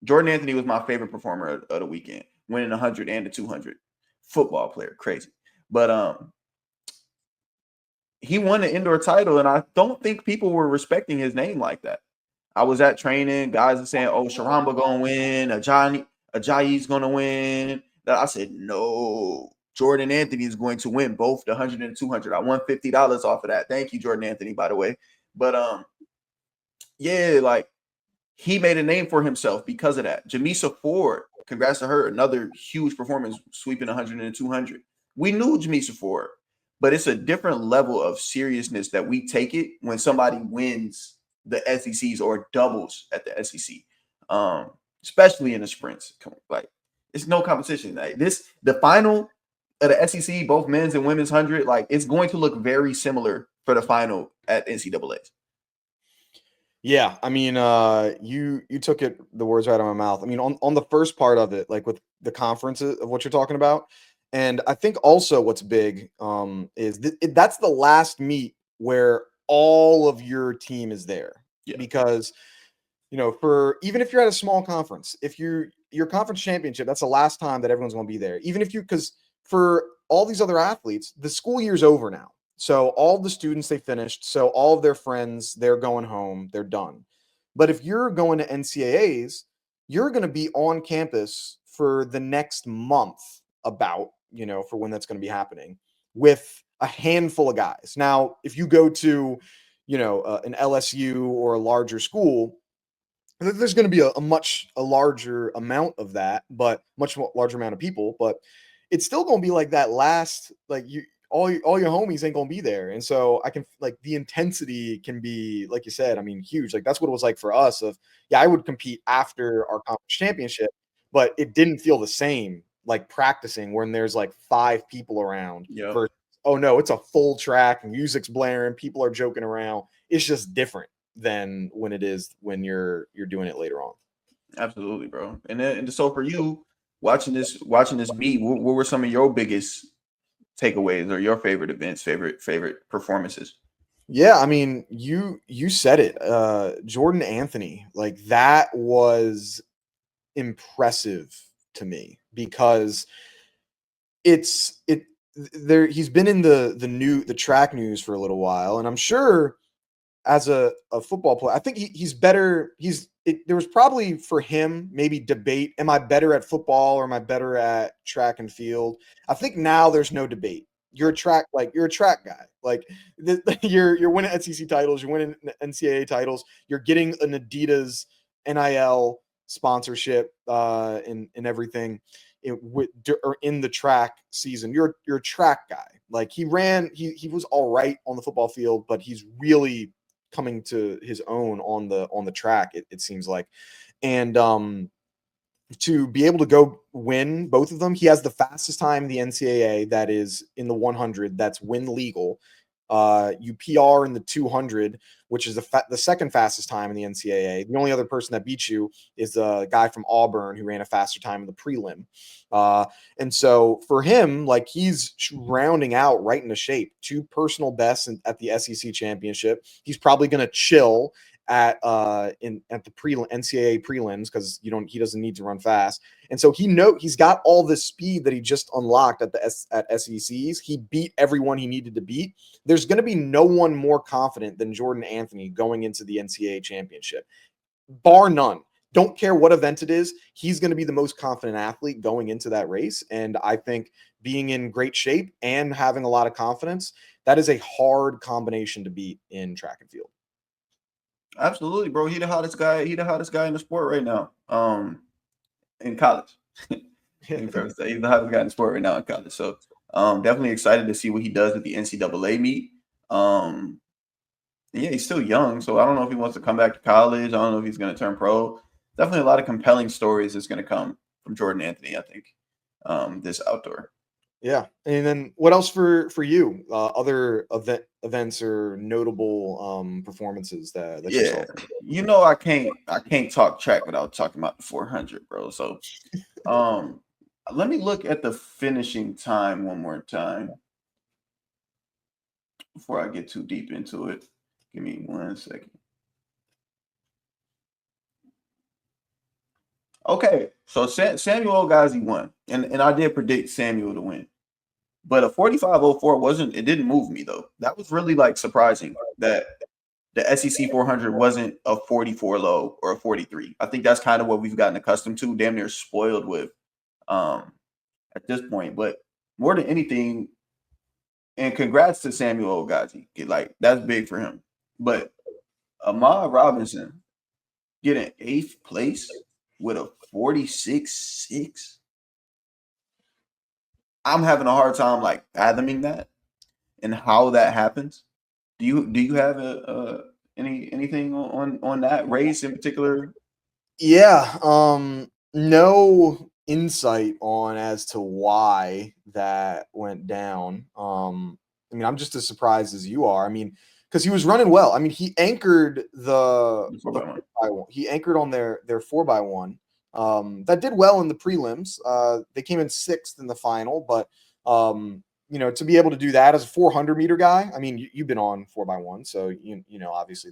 Jordan Anthony was my favorite performer of the weekend, winning 100 and the 200. Football player, crazy. But he won the indoor title, and I don't think people were respecting his name like that. I was at training, guys are saying, oh, Sharamba gonna win, Ajayi's gonna win. I said, no, Jordan Anthony is going to win both the 100 and 200. I won $50 off of that. Thank you, Jordan Anthony, by the way. But yeah, like he made a name for himself because of that. Jamisa Ford, congrats to her, another huge performance, sweeping 100 and 200. We knew Jamisa Ford, but it's a different level of seriousness that we take it when somebody wins the SECs or doubles at the SEC, especially in the sprints. Like, it's no competition. Like the final of the SEC, both men's and women's 100, like it's going to look very similar for the final at NCAA's. Yeah, I mean, you took the words right out of my mouth. I mean, on the first part of it, like with the conferences of what you're talking about, and I think also what's big is that's the last meet where all of your team is there. Yeah. Because for even if you're at a small conference, if your conference championship, that's the last time that everyone's going to be there. Even if because for all these other athletes, the school year's over now. So all the students, they finished. So all of their friends, they're going home. They're done. But if you're going to NCAAs, you're going to be on campus for the next month about, for when that's going to be happening with a handful of guys. Now, if you go to, an LSU or a larger school, there's going to be a larger amount of that, but much more larger amount of people, but it's still going to be like that last, like all your homies ain't going to be there. And so I can like the intensity can be, like you said, I mean, huge. Like that's what it was like for us I would compete after our conference championship, but it didn't feel the same like practicing when there's like 5 people around versus, oh no, it's a full track, music's blaring, people are joking around. It's just different than when it is when you're doing it later on. Absolutely, bro. And so for you, watching this meet, what were some of your biggest takeaways or your favorite events, favorite performances? Yeah, I mean, you said it. Jordan Anthony, like that was impressive to me because he's been in the track news for a little while, and I'm sure as a football player, I think he's better. There was probably for him maybe debate: am I better at football or am I better at track and field? I think now there's no debate. You're a track guy. Like you're winning SEC titles, you're winning NCAA titles, you're getting an Adidas NIL sponsorship and everything in the track season. You're a track guy. Like he was all right on the football field, but he's really coming to his own on the track, it seems like. And to be able to go win both of them, he has the fastest time in the NCAA that is in the 100 that's win legal. You PR in the 200, which is the second fastest time in the NCAA. The only other person that beats you is the guy from Auburn who ran a faster time in the prelim. And so for him, like he's rounding out right into shape. 2 personal bests at the SEC championship. He's probably going to chill at the NCAA prelims because he doesn't need to run fast, and so he's got all this speed that he just unlocked at SECs. He beat everyone he needed to beat. There's going to be no one more confident than Jordan Anthony going into the NCAA championship, bar none. Don't care what event it is, he's going to be the most confident athlete going into that race. And I think being in great shape and having a lot of confidence, that is a hard combination to beat in track and field. Absolutely, bro. He the hottest guy. He the hottest guy in the sport right now. In college. He's the hottest guy in the sport right now in college. So definitely excited to see what he does at the NCAA meet. Yeah, he's still young, so I don't know if he wants to come back to college. I don't know if he's going to turn pro. Definitely a lot of compelling stories that's going to come from Jordan Anthony, I think, this outdoor. Yeah. And then what else for you? Other events or notable performances that you saw? You know, I can't talk track without talking about the 400, bro. So let me look at the finishing time one more time before I get too deep into it. Give me 1 second. Okay, so Samuel Ghazi won, and I did predict Samuel to win, but a 45.04 it didn't move me though. That was really like surprising that the SEC 400 wasn't a 44 low or a 43. I think that's kind of what we've gotten accustomed to, damn near spoiled with at this point. But more than anything, and congrats to Samuel Ghazi, like that's big for him. But Auhmad Robinson getting 8th place with a 46.6. I'm having a hard time like fathoming that and how that happens. Do you have anything on that race in particular? Yeah, no insight on as to why that went down. I mean, I'm just as surprised as you are. I mean, because he was running well. I mean, he anchored he anchored on their 4x1. That did well in the prelims. They came in 6th in the final, but to be able to do that as a 400 meter guy, I mean, you've been on 4x1, so obviously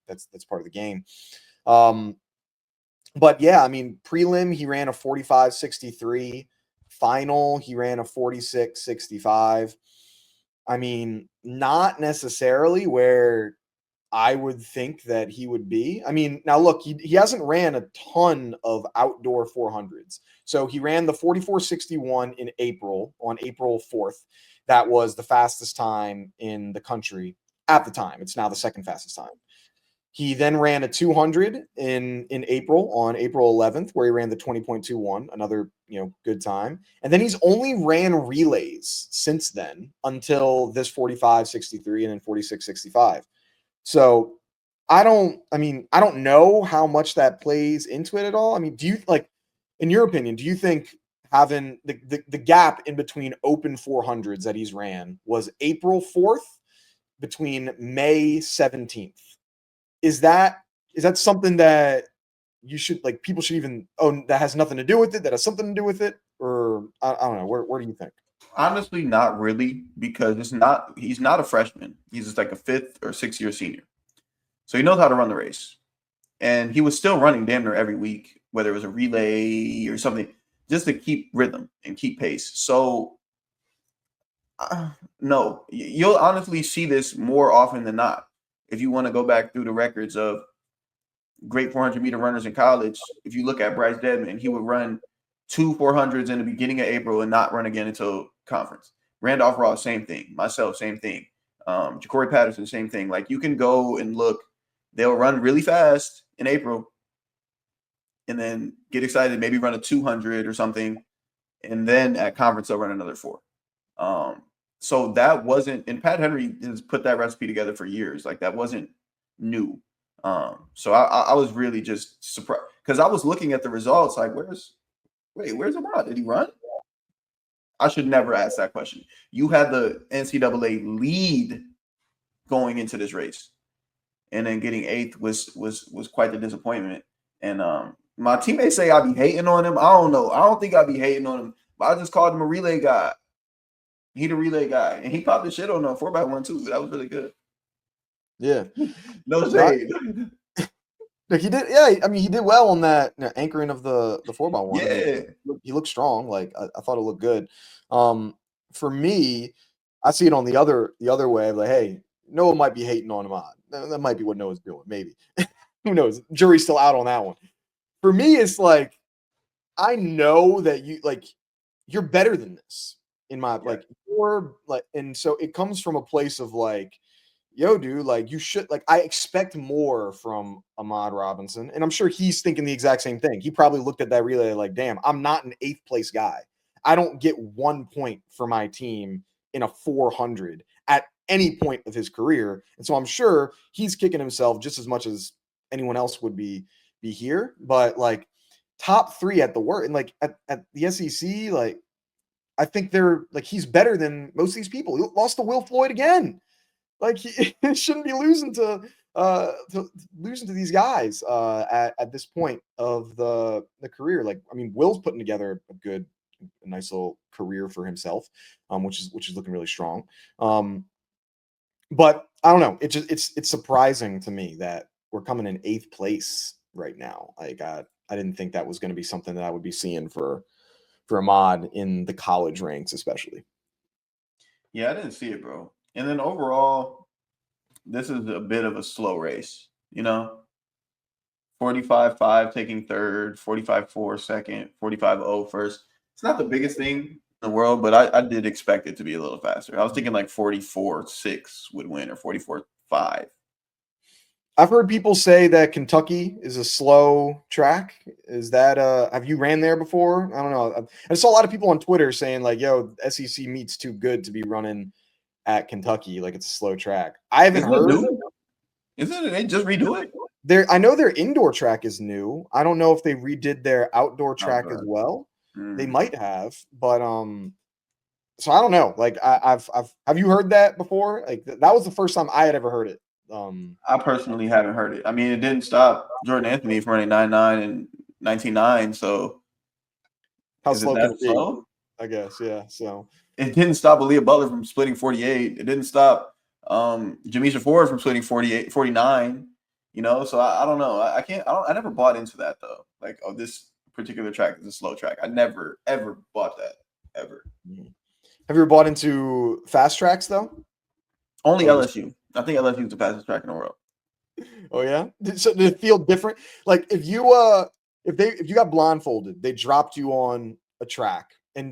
that's part of the game. But yeah, I mean, prelim he ran a 45.63. Final he ran a 46.65. I mean, not necessarily where I would think that he would be. I mean, now look, he hasn't ran a ton of outdoor 400s. So he ran the 44.61 in April, on April 4th. That was the fastest time in the country at the time. It's now the second fastest time. He then ran a 200 in April, on April 11th, where he ran the 20.21, another good time. And then he's only ran relays since then until this 45.63 and then 46.65. So I don't know how much that plays into it at all. I mean, do you in your opinion, do you think having the gap in between open 400s that he's ran was April 4th between May 17th? Is that something that you should people should even that has nothing to do with it, that has something to do with it? Or I don't know. Where do you think? Honestly, not really, because he's not a freshman. He's just like a 5th or 6th year senior. So he knows how to run the race. And he was still running damn near every week, whether it was a relay or something, just to keep rhythm and keep pace. So no, you'll honestly see this more often than not. If you want to go back through the records of great 400 meter runners in college, if you look at Bryce Dedman, he would run 2 400s in the beginning of April and not run again until conference. Randolph Ross, same thing. Myself, same thing. Ja'Cory Patterson, same thing. Like, you can go and look. They'll run really fast in April and then get excited, maybe run a 200 or something. And then at conference, they'll run another 4. So that wasn't – and Pat Henry has put that recipe together for years. Like, that wasn't new. So I was really just surprised because I was looking at the results like, where's Auhmad? Did he run? I should never ask that question. You had the NCAA lead going into this race, and then getting 8th was quite the disappointment. And my teammates say I be hating on him. I don't know. I don't think I be hating on him, but I just called him a relay guy. He the relay guy, and he popped the shit on a 4x1 too. That was really good. Yeah, no shade. Like he did, yeah. I mean, he did well on that anchoring of the 4x1. I Yeah. mean, he looked strong. Like I thought it looked good. For me, I see it on the other way. Like, hey, Noah might be hating on Ahmad. That might be what Noah's doing. Maybe. Who knows? Jury's still out on that one. For me, it's like I know that you're better than this in my Yeah. you're like, and so it comes from a place of like, yo, dude, like you should I expect more from Ahmad Robinson, and I'm sure he's thinking the exact same thing. He probably looked at that relay like, damn, I'm not an eighth place guy. I don't get 1 point for my team in a 400 at any point of his career, and so I'm sure he's kicking himself just as much as anyone else would be here. But like top three at the worst, and like at the SEC, like I think they're like he's better than most of these people. He lost to Will Floyd again. Like he shouldn't be losing to these guys at this point of the career. Like I mean, Will's putting together a nice little career for himself, which is looking really strong. But I don't know. It's surprising to me that we're coming in eighth place right now. Like I didn't think that was going to be something that I would be seeing for Ahmad in the college ranks, especially. Yeah, I didn't see it, bro. And then overall, this is a bit of a slow race, 45-5 taking third, 45-4 second, 45-0 first. It's not the biggest thing in the world, but I did expect it to be a little faster. I was thinking like 44-6 would win or 44-5. I've heard people say that Kentucky is a slow track. Is that have you ran there before? I don't know. I saw a lot of people on Twitter saying like, "Yo, SEC meet's too good to be running at Kentucky. Like it's a slow track." I haven't Isn't it heard. new? Isn't it? They just redo it? I know their indoor track is new. I don't know if they redid their outdoor track as Outdoor. well. They Mm. might have, but so I don't know. Like I've have you heard that before? Like that was the first time I had ever heard it. I personally haven't heard it. I mean, it didn't stop Jordan Anthony from running 9.9 and 19.9. So How is it slow can that it be? slow? I guess, yeah. So It didn't stop Aaliyah Butler from splitting 48. It didn't stop Jamisha Ford from splitting 48, 49. So I don't know. I can't. I never bought into that though. Like, oh, this particular track is a slow track. I never ever bought that ever. have you ever bought into fast tracks though? Only Or just LSU. I think LSU is the fastest track in the world. oh yeah? So did it feel different? Like if you got blindfolded, they dropped you on a track and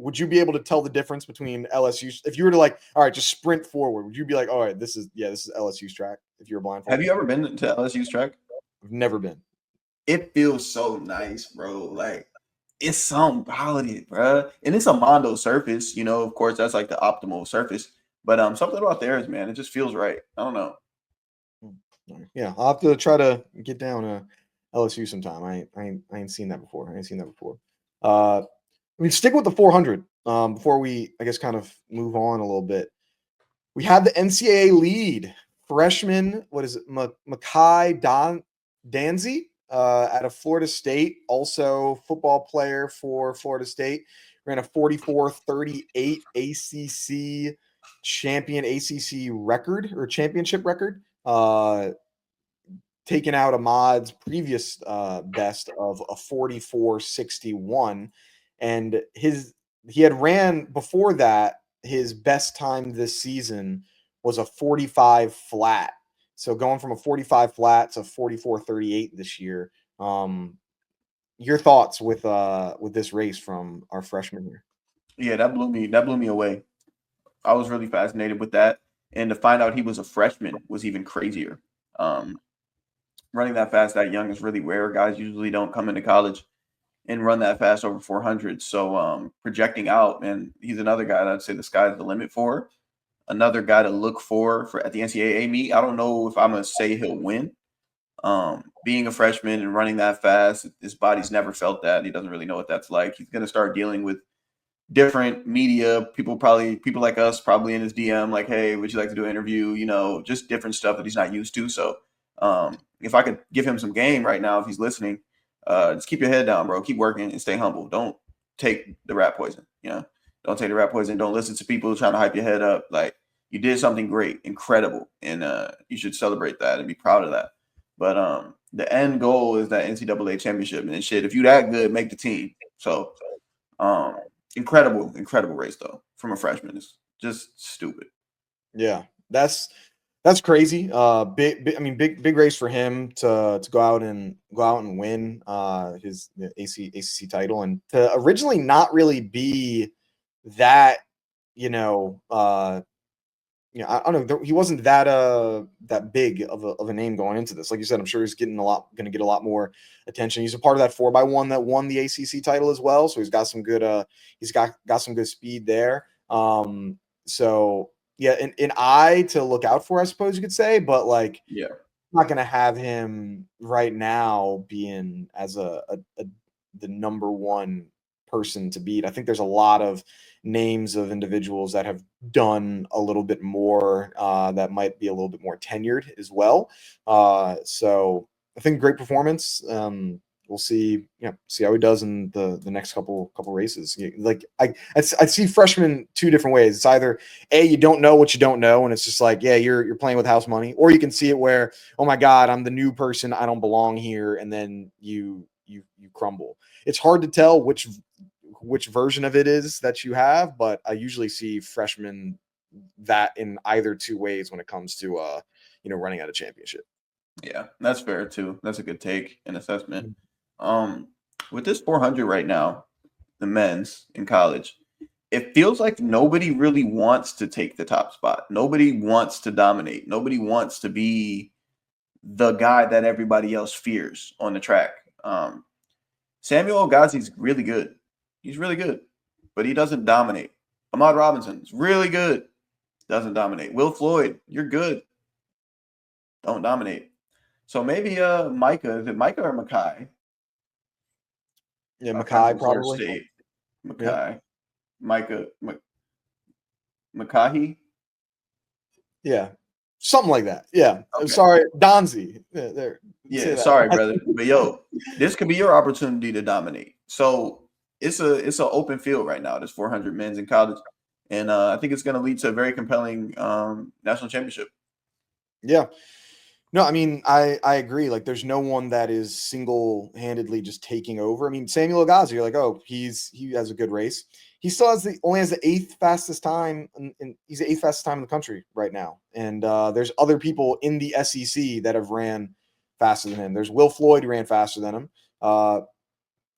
would you be able to tell the difference between LSU if you were to like, all right, just sprint forward, would you be like, all right, this is LSU's track if you're Have blindfolded? you ever been to LSU's track? I've never been. It feels so nice, bro. Like it's something about it, bro. And it's a Mondo surface, Of course, that's like the optimal surface. But something about theirs, man. It just feels right. I don't know. Yeah, I'll have to try to get down to LSU sometime. I ain't seen that before. I ain't seen that before. I mean, stick with the 400 before we, I guess, kind of move on a little bit. We had the NCAA lead freshman. What is it? Micahi Danzy out of Florida State, also football player for Florida State. Ran a 44-38 ACC ACC record or championship record. Taking out Ahmad's previous best of a 44-61. And he had ran before that, his best time this season was a 45 flat. So going from a 45 flat to 44-38 this year. Your thoughts with this race from our freshman here? Yeah, that blew me. That blew me away. I was really fascinated with that, and to find out he was a freshman was even crazier. Um, Running that fast that young is really rare. Guys usually don't come into college and run that fast over 400. So projecting out, man, he's another guy that I'd say the sky's the limit for. Another guy to look for at the NCAA meet. I don't know if I'm gonna say he'll win. Being a freshman and running that fast, his body's never felt that. He doesn't really know what that's like. He's gonna start dealing with different media people like us probably in his DM like, hey, would you like to do an interview, just different stuff that he's not used to. So if I could give him some game right now, if he's listening, just keep your head down, bro. Keep working and stay humble. Don't take the rat poison. Don't take the rat poison. Don't listen to people trying to hype your head up. Like, you did something great, incredible, and you should celebrate that and be proud of that. But the end goal is that NCAA championship and shit. If you that good, make the team. So incredible race though from a freshman. It's just stupid. Yeah, that's crazy. Big race for him to go out and win his ACC title, and to originally not really be that, I don't know. He wasn't that big of a name going into this. Like you said, I'm sure he's going to get a lot more attention. He's a part of that 4x1 that won the ACC title as well, so he's got some good some good speed there. So yeah, an eye to look out for, I suppose you could say, but like, yeah, I'm not going to have him right now being as the number one person to beat. I think there's a lot of names of individuals that have done a little bit more, that might be a little bit more tenured as well. So I think great performance. We'll see how he does in the next couple races. Like I see freshmen two different ways. It's either you don't know what you don't know, and it's just like, yeah, you're playing with house money, or you can see it where, oh my God, I'm the new person, I don't belong here, and then you crumble. It's hard to tell which version of it is that you have, but I usually see freshmen that in either two ways when it comes to running out a championship. Yeah, that's fair too. That's a good take and assessment. With this 400 right now, the men's in college, it feels like nobody really wants to take the top spot. Nobody wants to dominate. Nobody wants to be the guy that everybody else fears on the track. Samuel Ogazi's really good. He's really good, but he doesn't dominate. Auhmad Robinson's really good. Doesn't dominate. Will Floyd, you're good. Don't dominate. So maybe Micah, is it Micah or Micahi? Yeah, Micahi probably. State. Micahi. Yep. Micah. Micahi? Yeah. Something like that. Yeah. Okay. Sorry, Danzy. Yeah, sorry, brother. But yo, this could be your opportunity to dominate. So it's an open field right now. There's 400 men's in college. And I think it's going to lead to a very compelling national championship. Yeah. No, I mean, I agree. Like, there's no one that is single-handedly just taking over. I mean, Samuel Ogazi, you're like, oh, he has a good race. He still only has the eighth fastest time, and he's the eighth fastest time in the country right now. And there's other people in the SEC that have ran faster than him. There's Will Floyd who ran faster than him.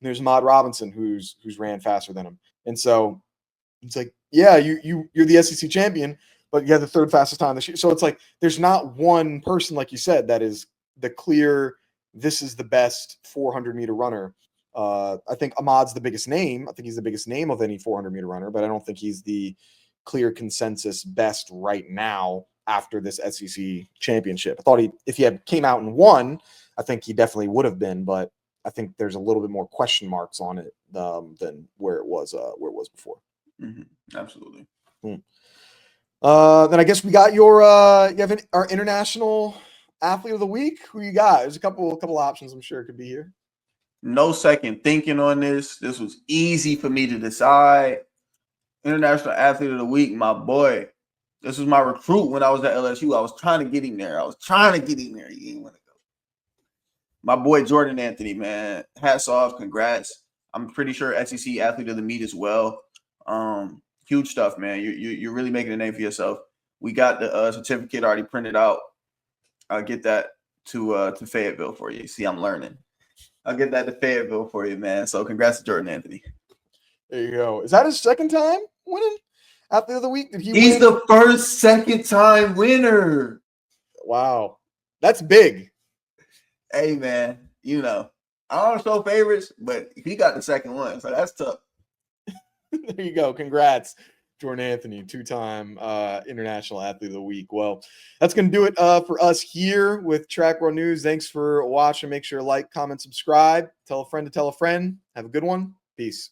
There's Auhmad Robinson who's ran faster than him. And so it's like, yeah, you're the SEC champion, but you have the third fastest time this year. So it's like, there's not one person, like you said, that is the clear, this is the best 400-meter runner. I think Ahmad's the biggest name. I think he's the biggest name of any 400-meter runner, but I don't think he's the clear consensus best right now after this SEC championship. I thought if he had came out and won, I think he definitely would have been, but I think there's a little bit more question marks on it than where it was before. Mm-hmm. Absolutely. Then I guess we got your our international athlete of the week. Who you got? There's a couple options. I'm sure it could be here. No second thinking on this. This was easy for me to decide. International athlete of the week, my boy. This was my recruit when I was at LSU. I was trying to get him there. He didn't want to go. My boy Jordan Anthony, man. Hats off. Congrats. I'm pretty sure SEC athlete of the meet as well. Huge stuff, man. You're really making a name for yourself. We got the certificate already printed out. I'll get that to Fayetteville for you. See, I'm learning. I'll get that to Fayetteville for you, man. So congrats to Jordan Anthony. There you go. Is that his second time winning athlete of the week? Did he He's win? the first second-time winner. Wow. That's big. Hey, man, I don't show favorites, but he got the second one, so that's tough. There you go. Congrats, Jordan Anthony, two-time International Athlete of the Week. Well, that's going to do it for us here with Track World News. Thanks for watching. Make sure to like, comment, subscribe. Tell a friend to tell a friend. Have a good one. Peace.